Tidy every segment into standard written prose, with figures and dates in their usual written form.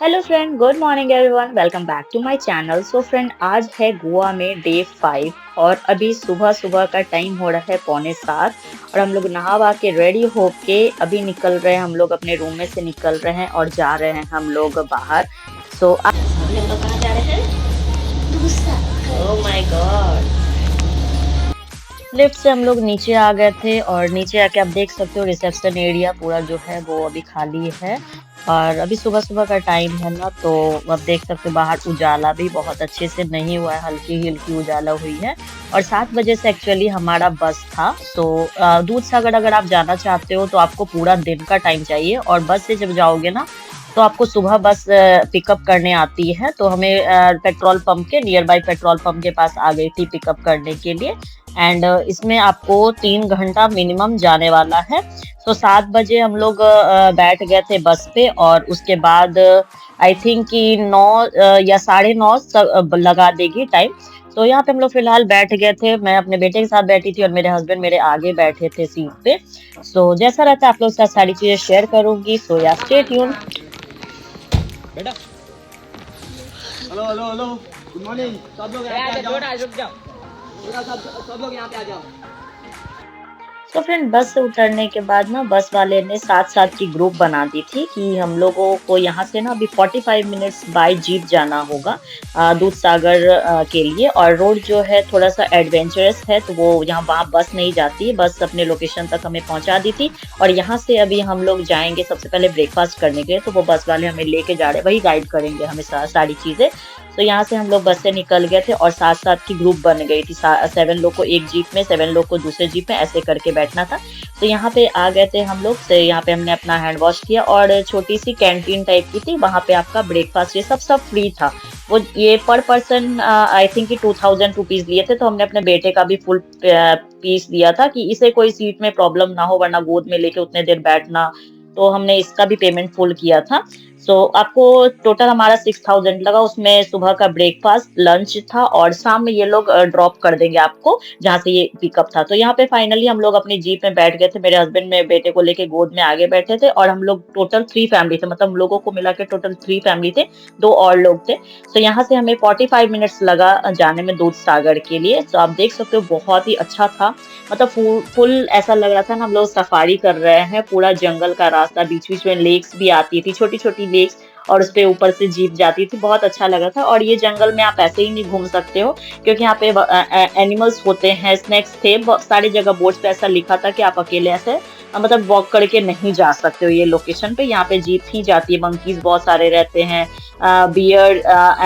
Hello friend, good morning everyone, welcome back to my channel. So friend, आज है गोवा में day 5 और अभी सुबह सुबह का टाइम हो रहा है 6:45 और हम लोग नहा वहा के रेडी होके अभी निकल रहे हैं। हम लोग अपने रूम में से निकल रहे हैं और जा रहे हैं हम लोग बाहर। सो हम लोग कहाँ जा रहे हैं? Oh my God. लिफ्ट से हम लोग नीचे आ गए थे और नीचे आके आप देख सकते हो रिसेप्शन एरिया पूरा जो है वो अभी खाली है। और अभी सुबह सुबह का टाइम है ना, तो आप देख सकते हो बाहर उजाला भी बहुत अच्छे से नहीं हुआ है, हल्की हल्की उजाला हुई है। और 7 बजे से एक्चुअली हमारा बस था। तो दूध सागर अगर आप जाना चाहते हो तो आपको पूरा दिन का टाइम चाहिए, और बस से जब जाओगे ना तो आपको सुबह बस पिकअप करने आती है। तो हमें पेट्रोल पंप के नियर बाई पेट्रोल पंप के पास आ गई थी पिकअप करने के लिए। एंड इसमें आपको 3 घंटा मिनिमम जाने वाला है। तो 7 बजे हम लोग बैठ गए थे बस पे, और उसके बाद आई थिंक कि 9 या 9:30 लगा देगी टाइम। तो यहाँ पे हम लोग फिलहाल बैठ गए थे। मैं अपने बेटे के साथ बैठी थी और मेरे हस्बैंड मेरे आगे बैठे थे सीट पे। सो जैसा रहता है आप लोग के साथ सारी चीजें शेयर करूंगी। सो या स्टे ट्यून। बेटा hello hello hello good morning. सब लोग यहाँ पे आ जाओ। रुक जाओ। बेटा सब लोग यहाँ पे आ जाओ। तो फ्रेंड, बस से उतरने के बाद ना बस वाले ने 7-7 की ग्रुप बना दी थी कि हम लोगों को यहाँ से ना अभी 45 मिनट्स बाय जीप जाना होगा दूध सागर के लिए। और रोड जो है थोड़ा सा एडवेंचरस है, तो वो यहाँ वहाँ बस नहीं जाती है। बस अपने लोकेशन तक हमें पहुँचा दी थी। और यहाँ से अभी हम लोग जाएंगे सबसे पहले ब्रेकफास्ट करने के लिए। तो वो बस वाले हमें लेके जा रहे हैं, वही गाइड करेंगे हमें सारी चीज़ें। तो यहाँ से हम लोग बस से निकल गए थे और 7-7 की ग्रुप बन गई थी। 7 लोग को एक जीप में, 7 लोग को दूसरे जीप में, ऐसे करके बैठना था। तो यहाँ पे आ गए थे हम लोग। से यहाँ पे हमने अपना हैंड वॉश किया और छोटी सी कैंटीन टाइप की थी, वहाँ पे आपका ब्रेकफास्ट ये सब फ्री था। वो ये पर पर्सन आई थिंक कि 2000 रुपीज लिए थे। तो हमने अपने बेटे का भी फुल पीस दिया था कि इसे कोई सीट में प्रॉब्लम ना हो, वरना गोद में लेके उतने देर बैठना। तो हमने इसका भी पेमेंट फुल किया था। सो आपको टोटल हमारा 6000 लगा। उसमें सुबह का ब्रेकफास्ट, लंच था, और शाम में ये लोग ड्रॉप कर देंगे आपको जहाँ से ये पिकअप था। तो यहाँ पे फाइनली हम लोग अपनी जीप में बैठ गए थे। मेरे हस्बैंड में बेटे को लेके गोद में आगे बैठे थे, और हम लोग टोटल 3 फैमिली थे। मतलब हम लोगों को मिला के टोटल 3 फैमिली थे, 2 और लोग थे। तो यहाँ से हमें 45 मिनट्स लगा जाने में दूध सागर के लिए। तो आप देख सकते हो बहुत ही अच्छा था। मतलब फुल ऐसा लग रहा था ना हम लोग सफारी कर रहे हैं। पूरा जंगल का रास्ता, बीच बीच में लेक्स भी आती थी, छोटी छोटी लेक्स, और उसपे ऊपर से जीप जाती थी। बहुत अच्छा लगा था। और ये जंगल में आप ऐसे ही नहीं घूम सकते हो, क्योंकि यहाँ पे एनिमल्स होते हैं, स्नैक्स थे सारी जगह। बोर्ड पे ऐसा लिखा था कि आप अकेले ऐसे मतलब वॉक करके नहीं जा सकते हो ये लोकेशन पे। यहाँ पे जीप ही जाती है। मंकीज बहुत सारे रहते हैं, बियर,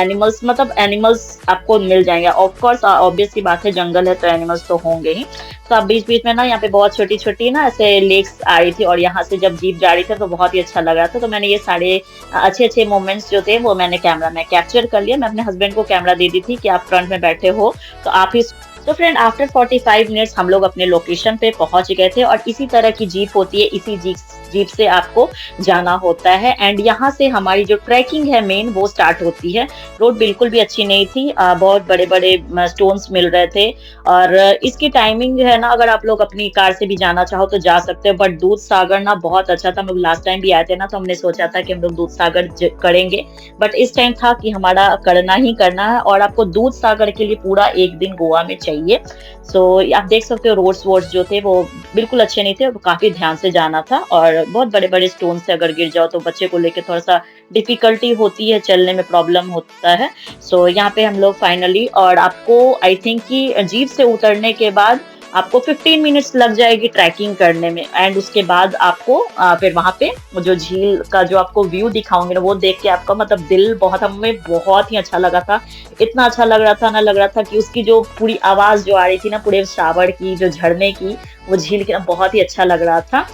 एनिमल्स, मतलब एनिमल्स आपको मिल जाएंगे। ऑफ कोर्स ऑब्वियस सी बात है, जंगल है तो एनिमल्स तो होंगे ही। तो आप बीच बीच में ना यहाँ पे बहुत छोटी छोटी ना ऐसे लेक्स आ रही थी, और यहाँ से जब जीप जा रही थी तो बहुत ही अच्छा लग रहा था। तो मैंने ये सारे अच्छे अच्छे मोमेंट्स जो थे वो मैंने कैमरा में कैप्चर कर लिया। मैं अपने हस्बैंड को कैमरा दे दी थी कि आप फ्रंट में बैठे हो तो आप ही। तो फ्रेंड, आफ्टर 45 मिनट्स हम लोग अपने लोकेशन पे पहुंच गए थे। और इसी तरह की जीप होती है, इसी जीप जीप से आपको जाना होता है। एंड यहाँ से हमारी जो ट्रैकिंग है मेन, वो स्टार्ट होती है। रोड बिल्कुल भी अच्छी नहीं थी, बहुत बड़े बड़े स्टोन्स मिल रहे थे। और इसकी टाइमिंग है ना, अगर आप लोग अपनी कार से भी जाना चाहो तो जा सकते हो। बट दूध सागर ना बहुत अच्छा था। हम लोग लास्ट टाइम भी आए थे ना, तो हमने सोचा था कि हम लोग दूध सागर करेंगे, बट इस टाइम था कि हमारा करना ही करना है। और आपको दूध सागर के लिए पूरा एक दिन गोवा में चाहिए। सो आप देख सकते हो रोड्स वोड्स जो थे वो बिल्कुल अच्छे नहीं थे, काफी ध्यान से जाना था। और बहुत बड़े बड़े स्टोन से अगर गिर जाओ तो बच्चे को लेके थोड़ा सा डिफिकल्टी होती है, चलने में प्रॉब्लम होता है। सो यहाँ पे हम लोग फाइनली, और आपको आई थिंक कि जीप से उतरने के बाद आपको 15 मिनट्स लग जाएगी ट्रैकिंग करने में। एंड उसके बाद आपको फिर वहां पे वो जो झील का जो आपको व्यू दिखाऊंगे ना, वो देख के आपका मतलब दिल बहुत, हमें बहुत ही अच्छा लगा था। इतना अच्छा लग रहा था ना, लग रहा था कि उसकी जो पूरी आवाज जो आ रही थी ना, पूरे शावर की, जो झरने की, वो झील की ना, बहुत ही अच्छा लग रहा था।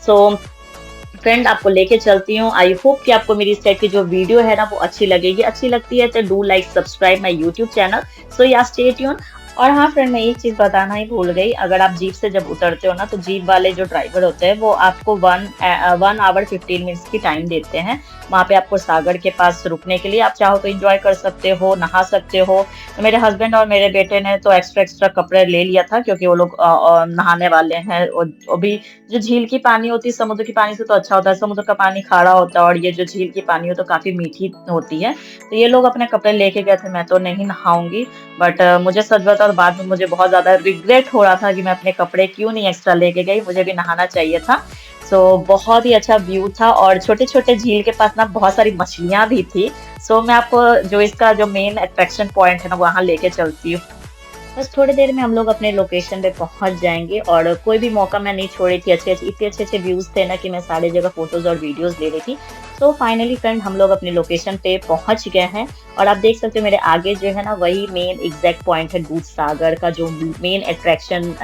सो फ्रेंड, आपको लेके चलती हूँ। आई होप कि आपको मेरी इस टाइप की जो वीडियो है ना वो अच्छी लगेगी। अच्छी लगती है तो do like subscribe my YouTube channel. So yeah stay tune. और हाँ फ्रेंड, मैं एक चीज़ बताना ही भूल गई। अगर आप जीप से जब उतरते हो ना, तो जीप वाले जो ड्राइवर होते हैं वो आपको 1 आवर 15 मिनट्स की टाइम देते हैं। वहाँ पे आपको सागर के पास रुकने के लिए, आप चाहो तो एंजॉय कर सकते हो, नहा सकते हो। तो मेरे हस्बैंड और मेरे बेटे ने तो एक्स्ट्रा एक्स्ट्रा कपड़े ले लिया था, क्योंकि वो लोग नहाने वाले हैं। और अभी जो झील की पानी होती है समुद्र की पानी से तो अच्छा होता है। समुद्र का पानी खारा होता है और ये जो झील की पानी हो तो काफी मीठी होती है। तो ये लोग अपने कपड़े लेके गए थे, मैं तो नहीं नहाऊंगी। बट मुझे सच बताओ तो बाद में मुझे बहुत ज़्यादा रिग्रेट हो रहा था कि मैं अपने कपड़े क्यों नहीं एक्स्ट्रा लेके गई, मुझे भी नहाना चाहिए था। सो बहुत ही अच्छा व्यू था और छोटे-छोटे झील के पास ना बहुत सारी मछलियाँ भी थी। सो मैं आपको जो इसका जो मेन अट्रैक्शन पॉइंट है ना वहाँ लेके चलती हूँ। बस थोड़ी देर में हम लोग अपने लोकेशन पे पहुंच जाएंगे और कोई भी मौका मैं नहीं छोड़ी थी। अच्छे अच्छे इतने अच्छे अच्छे व्यूज थे ना कि मैं सारी जगह फोटोज और वीडियोस ले रही थी। सो फाइनली फ्रेंड, हम लोग अपने लोकेशन पे पहुंच गए हैं और आप देख सकते हो मेरे आगे जो है ना वही मेन एग्जैक्ट पॉइंट है, दूध सागर का जो मेन अट्रैक्शन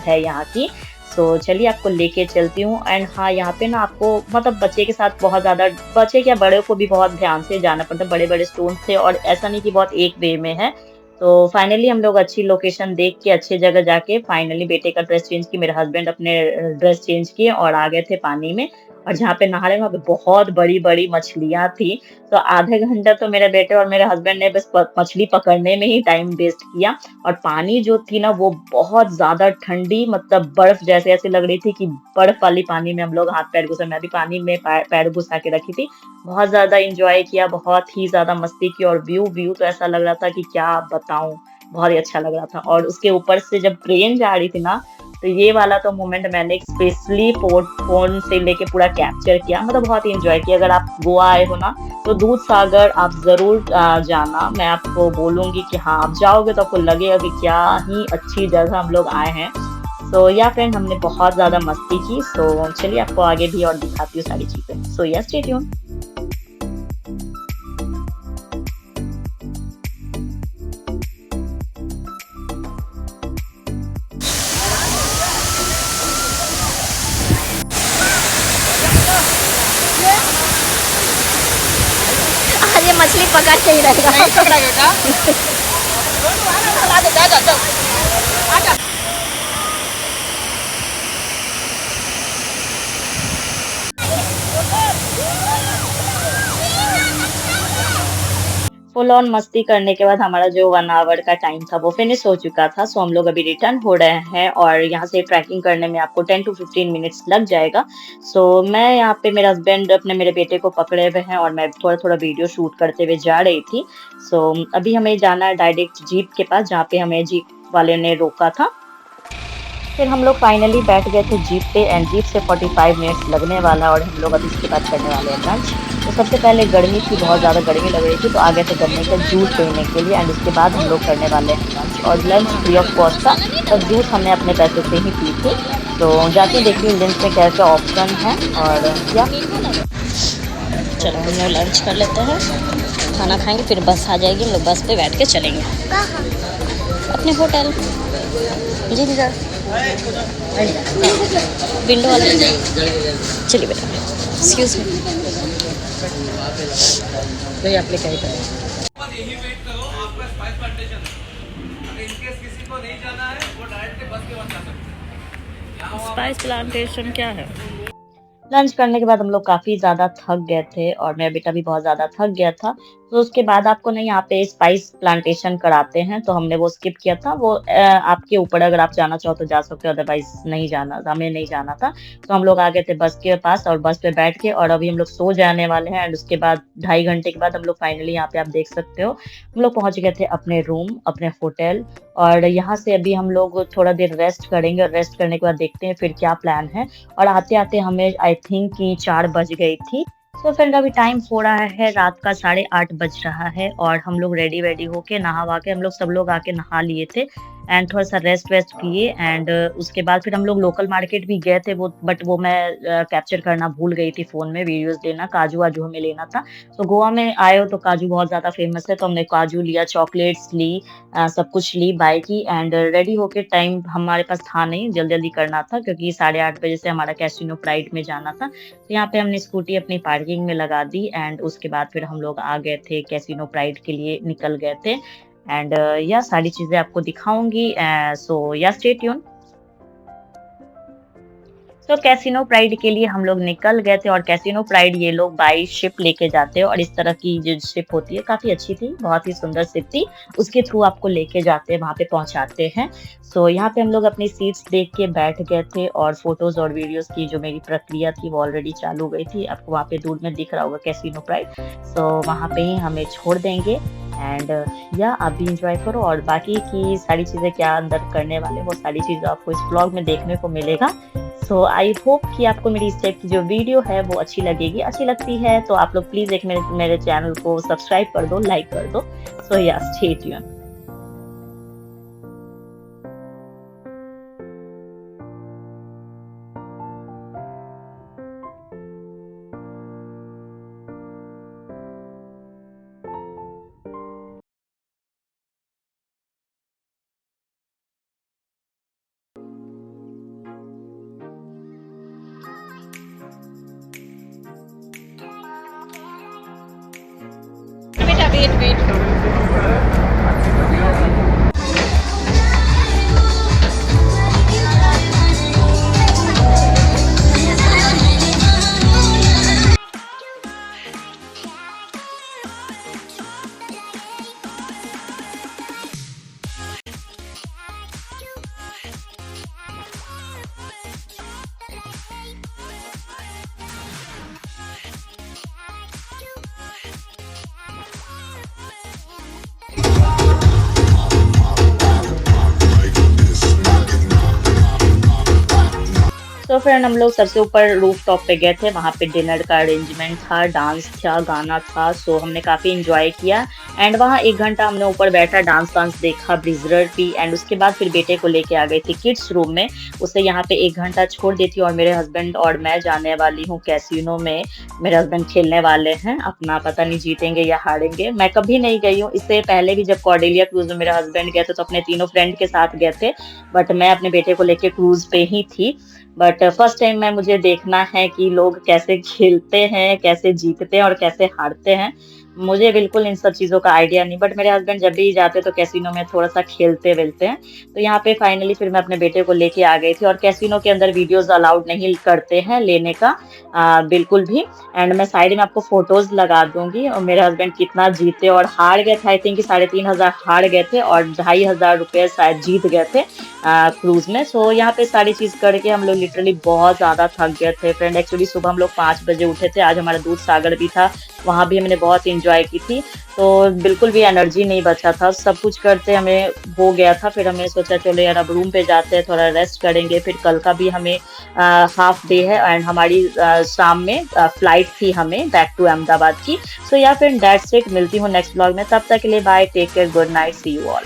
है यहाँ की। सो चलिए आपको लेके चलती हूँ। एंड हाँ, यहाँ पे ना आपको मतलब बच्चे के साथ बहुत ज्यादा, बच्चे क्या बड़े को भी बहुत ध्यान से जाना पड़ता है। बड़े बड़े स्टोन थे और ऐसा नहीं कि बहुत एक वे में है। तो फाइनली हम लोग अच्छी लोकेशन देख के अच्छी जगह जाके फाइनली बेटे का ड्रेस चेंज की, मेरे हस्बैंड अपने ड्रेस चेंज किए और आ गए थे पानी में। और जहाँ पे नहा रहे वहाँ पे बहुत बड़ी बड़ी मछलियां थी। तो आधे घंटा तो मेरे बेटे और मेरे हस्बैंड ने बस मछली पकड़ने में ही टाइम वेस्ट किया। और पानी जो थी ना वो बहुत ज्यादा ठंडी, मतलब बर्फ जैसे ऐसे लग रही थी कि बर्फ वाली पानी में हम लोग हाथ पैर घुसा, मैं भी पानी में पैर घुसा के रखी थी। बहुत ज़्यादा एन्जॉय किया, बहुत ही ज़्यादा मस्ती की और व्यू व्यू तो ऐसा लग रहा था कि क्या बताऊँ, बहुत ही अच्छा लग रहा था। और उसके ऊपर से जब ट्रेन जा रही थी ना, तो ये वाला तो मोमेंट मैंने स्पेशली फ़ोन से लेके पूरा कैप्चर किया, मतलब बहुत ही एन्जॉय किया। अगर आप गोवा आए हो ना, तो दूध सागर आप ज़रूर जाना। मैं आपको बोलूँगी कि हाँ, आप जाओगे तो आपको लगेगा कि क्या ही अच्छी जगह हम लोग आए हैं। सो या फ्रेंड, हमने बहुत ज़्यादा मस्ती की। सो चलिए आपको आगे भी और दिखाती हूँ सारी चीज़ें। So yes, stay tuned. आज ये मछली पकड़ के ही रहेगा। नहीं पकड़ा बेटा। ला दे, जा जा जा। फुल ऑन मस्ती करने के बाद हमारा जो 1 आवर का टाइम था वो फिनिश हो चुका था। सो हम लोग अभी रिटर्न हो रहे हैं और यहाँ से ट्रैकिंग करने में आपको 10 to 15 मिनट्स लग जाएगा। सो मैं यहाँ पे, मेरे हस्बैंड अपने मेरे बेटे को पकड़े हुए हैं और मैं थोड़ा थोड़ा वीडियो शूट करते हुए जा रही थी। सो अभी हमें जाना है डायरेक्ट जीप के पास, जहाँ पे हमें जीप वाले ने रोका था। फिर हम लोग फाइनली बैठ गए थे जीप पे एंड जीप से 45 मिनट्स लगने वाला और हम लोग अभी इसके बाद करने वाले हैं लंच। तो सबसे पहले गर्मी थी, बहुत ज़्यादा गर्मी लग रही थी, तो आ गए थे गन्ने का जूस पीने के लिए एंड उसके बाद हम लोग करने वाले हैं लंच। और लंच फ्री ऑफ कॉस्ट था, पर जूस हमने अपने पैसे से ही पी थी। तो जाती हूँ देखती हूँ लंच में क्या क्या ऑप्शन है। और या चलो हम लोग लंच कर लेते हैं, खाना खाएंगे, फिर बस आ जाएगी, हम लोग बस पे बैठ के चलेंगे अपने होटल। जी सर, विंडो वाला। चलिए बेटा, एक्सक्यूज मी। तो ये आपने क्या करें। बस यही वेट करो, आपका स्पाइस प्लांटेशन। अगर इनकेस किसी को नहीं जाना है वो डायरेक्ट बस के बाद जा सकते हैं। यहाँ वहाँ स्पाइस प्लांटेशन क्या है? लंच करने के बाद हम लोग काफ़ी ज़्यादा थक गए थे और मेरा बेटा भी बहुत ज़्यादा थक गया था। तो उसके बाद आपको ना यहाँ पे स्पाइस प्लांटेशन कराते हैं, तो हमने वो स्किप किया था। वो आपके ऊपर, अगर आप जाना चाहो तो जा सकते हो, अदरवाइज़ नहीं जाना, हमें नहीं जाना था। तो हम लोग आ गए थे बस के पास और बस पे बैठ के और अभी हम लोग सो जाने वाले हैं एंड उसके बाद 2.5 घंटे के बाद हम लोग फाइनली, यहाँ पे आप देख सकते हो, हम लोग पहुँच गए थे अपने रूम, अपने होटल। और यहाँ से अभी हम लोग थोड़ा देर रेस्ट करेंगे और रेस्ट करने के बाद देखते हैं फिर क्या प्लान है। और आते-आते हमें आई थिंक कि 4 बज गई थी। सो फ्रेंड, अभी टाइम हो रहा है रात का 8:30 बज रहा है और हम लोग रेडी-वेडी होके नहा-वहा के हम लोग सब लोग आके नहा लिए थे एंड थोड़ा-सा रेस्ट-वेस्ट किए एंड उसके बाद फिर हम लोग लोकल मार्केट भी गए थे, वो बट वो मैं कैप्चर करना भूल गई थी फ़ोन में, वीडियोज़ लेना, काजू-वाजू हमें लेना था। तो गोवा में आए हो तो काजू बहुत ज़्यादा फ़ेमस है, तो हमने काजू लिया, चॉकलेट्स ली, सब कुछ ली, बाय की एंड रेडी होके, टाइम हमारे पास था नहीं, जल्दी-जल्दी करना था क्योंकि 8:30 बजे से हमारा कैसीनो प्राइड में जाना था। तो यहाँ पे हमने स्कूटी अपनी पार्किंग में लगा दी एंड उसके बाद फिर हम लोग आ गए थे कैसीनो प्राइड के लिए, निकल गए थे। एंड या सारी चीज़ें आपको दिखाऊँगी। सो या स्टे ट्यून। तो कैसीनो प्राइड के लिए हम लोग निकल गए थे और कैसीनो प्राइड ये लोग बाई शिप लेके जाते हैं और इस तरह की जो शिप होती है काफ़ी अच्छी थी, बहुत ही सुंदर शिप थी। उसके थ्रू आपको लेके जाते हैं, वहाँ पे पहुँचाते हैं। सो यहाँ पे हम लोग अपनी सीट्स देख के बैठ गए थे और फ़ोटोज़ और वीडियोज़ की जो मेरी प्रक्रिया थी वो ऑलरेडी चालू हो गई थी। आपको वहाँ पे दूर में दिख रहा होगा कैसीनो प्राइड। सो वहाँ पे ही हमें छोड़ देंगे एंड या आप भी एंजॉय करो और बाकी की सारी चीज़ें क्या अंदर करने वाले वो सारी चीज़ें आपको इस व्लॉग में देखने को मिलेगा। सो आई होप कि आपको मेरी इस टाइप की जो वीडियो है वो अच्छी लगेगी। अच्छी लगती है तो आप लोग प्लीज़ एक मेरे चैनल को सब्सक्राइब कर दो, लाइक कर दो। सो या स्टे ट्यून। बेटा वेट वेट। तो फ्रेंड हम लोग सबसे ऊपर रूफ टॉप पे गए थे। वहाँ पे डिनर का अरेंजमेंट था, डांस था, गाना था। सो हमने काफ़ी इंजॉय किया एंड वहाँ 1 घंटा हमने ऊपर बैठा, डांस वांस देखा, ब्रिजर पी एंड उसके बाद फिर बेटे को लेके आ गई थी किड्स रूम में। उसे यहाँ पे 1 घंटा छोड़ देती और मेरे हस्बैंड और मैं जाने वाली हूँ कैसीनो में। मेरे हस्बैंड खेलने वाले हैं, अपना पता नहीं जीतेंगे या हारेंगे। मैं कभी नहीं गई हूँ, इससे पहले भी जब कॉर्डेलिया क्रूज में मेरे हस्बैंड गए थे तो अपने तीनों फ्रेंड के साथ गए थे, बट मैं अपने बेटे को लेके क्रूज पे ही थी। बट फर्स्ट टाइम में मुझे देखना है कि लोग कैसे खेलते हैं, कैसे जीतते हैं और कैसे हारते हैं। मुझे बिल्कुल इन सब चीज़ों का आइडिया नहीं, बट मेरे हस्बैंड जब भी जाते तो कैसीनो में थोड़ा-सा खेलते-वेलते हैं। तो यहाँ पे फाइनली फिर मैं अपने बेटे को लेके आ गई थी और कैसीनो के अंदर वीडियोज़ अलाउड नहीं करते हैं लेने का बिल्कुल भी। एंड मैं साइड में आपको फ़ोटोज़ लगा दूँगी और मेरे हस्बैंड कितना जीते और हार गए थे। आई थिंक कि 3500 हार गए थे और ₹2500 शायद जीत गए थे क्रूज़ में। सो यहाँ पे सारी चीज़ करके हम लोग लिटरली बहुत ज़्यादा थक गए थे फ्रेंड। एक्चुअली सुबह हम लोग 5 बजे उठे थे। आज हमारा दूध सागर भी था, वहाँ भी हमने बहुत एंजॉय की थी। तो बिल्कुल भी एनर्जी नहीं बचा था, सब कुछ करते हमें हो गया था। फिर हमने सोचा चलो यार अब रूम पे जाते हैं, थोड़ा रेस्ट करेंगे। फिर कल का भी हमें हाफ डे है एंड हमारी शाम में फ्लाइट थी हमें बैक टू अहमदाबाद की। सो या फिर दैट्स इट, मिलती हूँ नेक्स्ट व्लॉग में। तब तक के लिए bye, take care, good night, see you all.